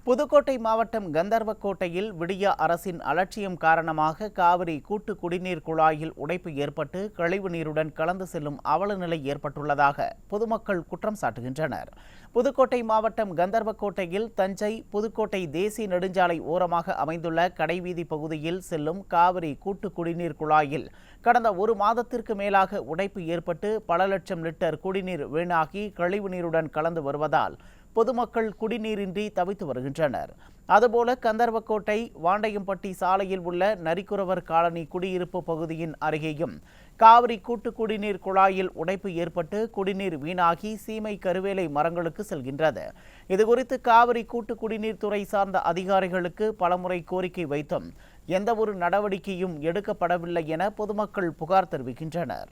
புதுக்கோட்டை மாவட்டம் கந்தர்வக்கோட்டையில் விடியா அரசின் அலட்சியம் காரணமாக காவிரி கூட்டு குடிநீர் குழாயில் உடைப்பு ஏற்பட்டு கழிவு நீருடன் கலந்து செல்லும் அவல நிலை ஏற்பட்டுள்ளதாக பொதுமக்கள் குற்றம் சாட்டுகின்றனர். புதுக்கோட்டை மாவட்டம் கந்தர்வக்கோட்டையில் தஞ்சை புதுக்கோட்டை தேசிய நெடுஞ்சாலை ஓரமாக அமைந்துள்ள கடைவீதி பகுதியில் செல்லும் காவிரி கூட்டு குடிநீர் குழாயில் கடந்த ஒரு மாதத்திற்கு மேலாக உடைப்பு ஏற்பட்டு பல லட்சம் லிட்டர் குடிநீர் வீணாகி கழிவு நீருடன் கலந்து வருவதால் பொதுமக்கள் குடிநீரின்றி தவித்து வருகின்றனர். அதுபோல கந்தர்வக்கோட்டை வாண்டையம்பட்டி சாலையில் உள்ள நரிக்குறவர் காலனி குடியிருப்பு பகுதியின் அருகேயும் காவிரி கூட்டு குடிநீர் குழாயில் உடைப்பு ஏற்பட்டு குடிநீர் வீணாகி சீமை கருவேலை மரங்களுக்கு செல்கின்றது. இதுகுறித்து காவிரி கூட்டு குடிநீர் துறை சார்ந்த அதிகாரிகளுக்கு பலமுறை கோரிக்கை வைத்தும் எந்தவொரு நடவடிக்கையும் எடுக்கப்படவில்லை என பொதுமக்கள் புகார் தெரிவிக்கின்றனர்.